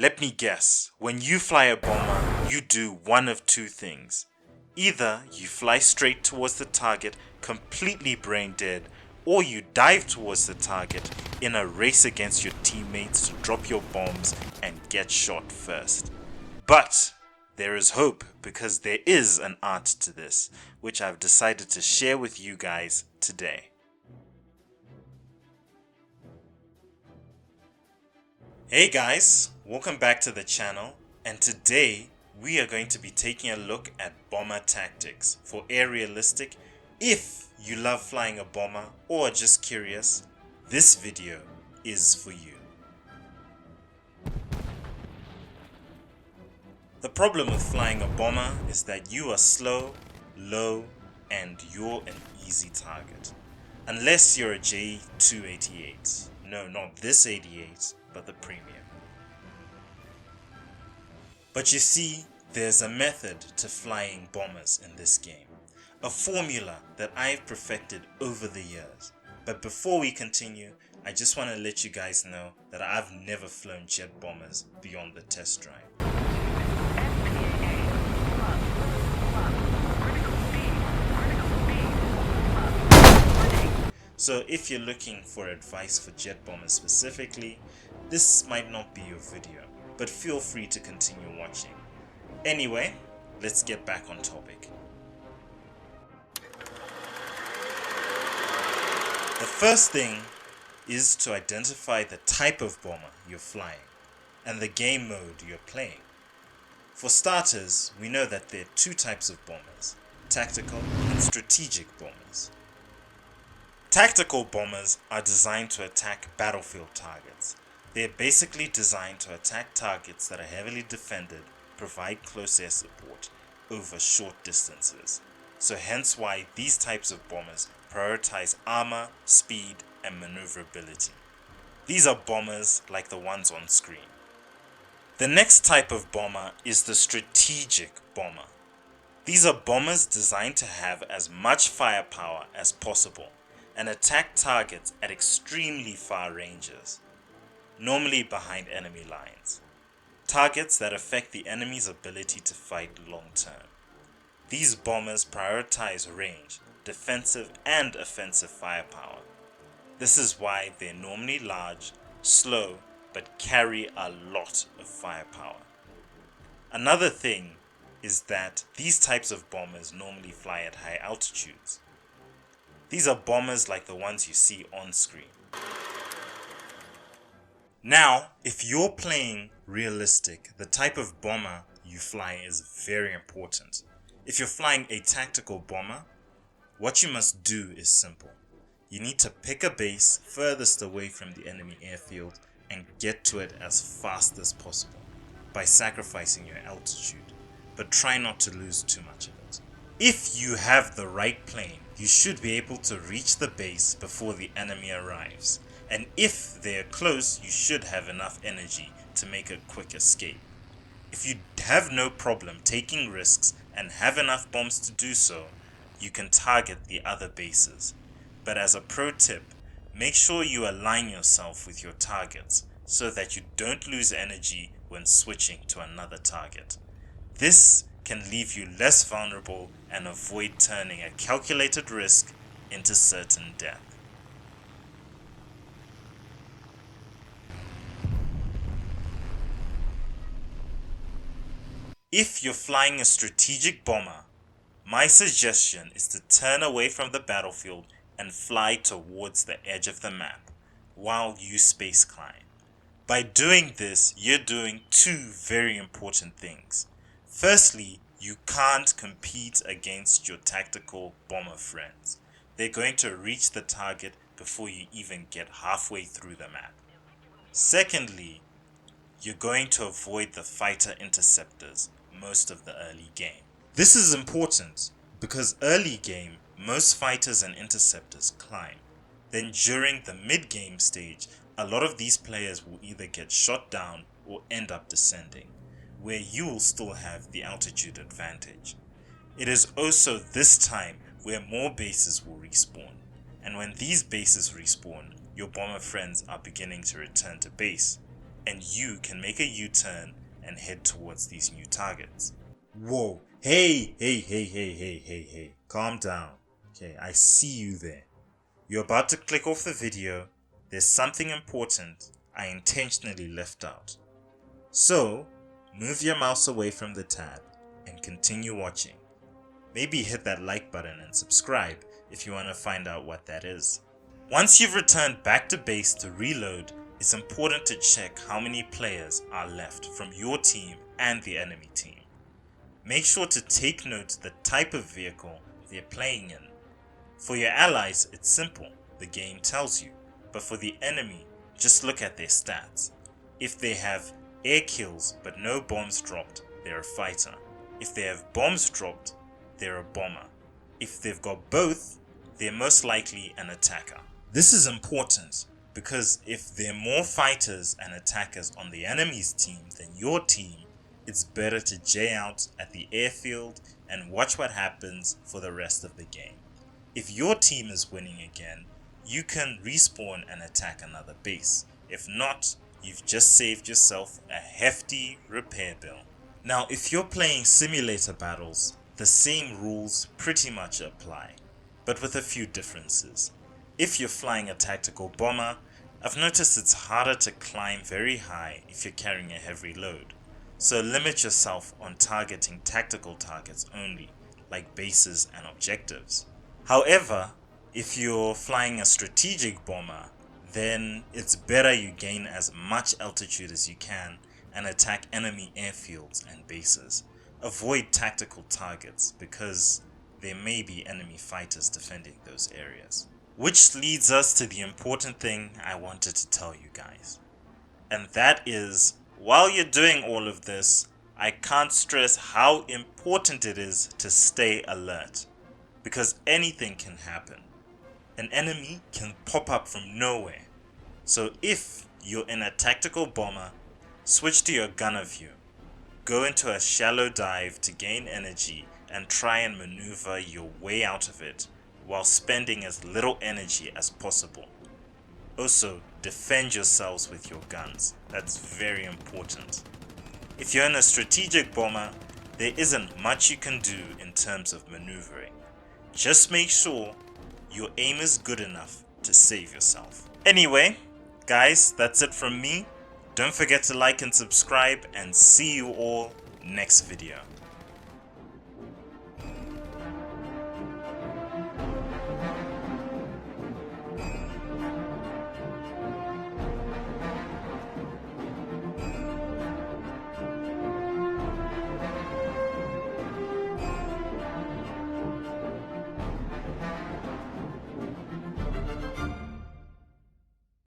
Let me guess, when you fly a bomber, you do one of two things. Either you fly straight towards the target, completely brain dead, or you dive towards the target in a race against your teammates to drop your bombs and get shot first. But there is hope, because there is an art to this, which I've decided to share with you guys today. Hey guys, welcome back to the channel, and today we are going to be taking a look at bomber tactics for air realistic. If you love flying a bomber or are just curious, this video is for you. The problem with flying a bomber is that you are slow, low, and you're an easy target. Unless you're a J288. No, not this 88, but the premium. But you see, there's a method to flying bombers in this game. A formula that I've perfected over the years. But before we continue, I just want to let you guys know that I've never flown jet bombers beyond the test drive. So if you're looking for advice for jet bombers specifically, this might not be your video, but feel free to continue watching. Anyway, let's get back on topic. The first thing is to identify the type of bomber you're flying and the game mode you're playing. For starters, we know that there are two types of bombers: tactical and strategic bombers. Tactical bombers are designed to attack battlefield targets. They are basically designed to attack targets that are heavily defended, provide close air support over short distances. So hence why these types of bombers prioritize armor, speed, and maneuverability. These are bombers like the ones on screen. The next type of bomber is the strategic bomber. These are bombers designed to have as much firepower as possible and attack targets at extremely far ranges, normally behind enemy lines. Targets that affect the enemy's ability to fight long term. These bombers prioritize range, defensive and offensive firepower. This is why they're normally large, slow, but carry a lot of firepower. Another thing is that these types of bombers normally fly at high altitudes. These are bombers like the ones you see on screen. Now, if you're playing realistic, the type of bomber you fly is very important. If you're flying a tactical bomber, what you must do is simple. You need to pick a base furthest away from the enemy airfield and get to it as fast as possible by sacrificing your altitude, but try not to lose too much of it. If you have the right plane, you should be able to reach the base before the enemy arrives, and if they're close, you should have enough energy to make a quick escape. If you have no problem taking risks and have enough bombs to do so, you can target the other bases. But as a pro tip, make sure you align yourself with your targets so that you don't lose energy when switching to another target. This can leave you less vulnerable and avoid turning a calculated risk into certain death. If you're flying a strategic bomber, my suggestion is to turn away from the battlefield and fly towards the edge of the map while you space climb. By doing this, you're doing two very important things. Firstly, you can't compete against your tactical bomber friends. They're going to reach the target before you even get halfway through the map. Secondly, you're going to avoid the fighter interceptors most of the early game. This is important because early game, most fighters and interceptors climb. Then during the mid-game stage, a lot of these players will either get shot down or end up descending, where you will still have the altitude advantage. It is also this time where more bases will respawn, and when these bases respawn, your bomber friends are beginning to return to base. and you can make a U-turn and head towards these new targets. Whoa, hey, calm down. Okay, I see you there. You're about to click off the video. There's something important I intentionally left out. So, move your mouse away from the tab and continue watching. Maybe hit that like button and subscribe if you want to find out what that is. Once you've returned back to base to reload, it's important to check how many players are left from your team and the enemy team. Make sure to take note of the type of vehicle they're playing in. For your allies, it's simple, the game tells you, but for the enemy, just look at their stats. If they have air kills but no bombs dropped, they're a fighter. If they have bombs dropped, they're a bomber. If they've got both, they're most likely an attacker. This is important because if there are more fighters and attackers on the enemy's team than your team, it's better to J out at the airfield and watch what happens for the rest of the game. If your team is winning again, you can respawn and attack another base. If not, you've just saved yourself a hefty repair bill. Now, if you're playing simulator battles, the same rules pretty much apply, but with a few differences. If you're flying a tactical bomber, I've noticed it's harder to climb very high if you're carrying a heavy load, so limit yourself on targeting tactical targets only, like bases and objectives. However, if you're flying a strategic bomber, then it's better you gain as much altitude as you can and attack enemy airfields and bases. Avoid tactical targets because there may be enemy fighters defending those areas. Which leads us to the important thing I wanted to tell you guys. And that is, while you're doing all of this, I can't stress how important it is to stay alert. Because anything can happen. An enemy can pop up from nowhere. So if you're in a tactical bomber, switch to your gunner view. Go into a shallow dive to gain energy and try and maneuver your way out of it while spending as little energy as possible. Also, defend yourselves with your guns. That's very important. If you're in a strategic bomber, there isn't much you can do in terms of maneuvering. Just make sure your aim is good enough to save yourself. Anyway, guys, that's it from me. Don't forget to like and subscribe, and see you all next video.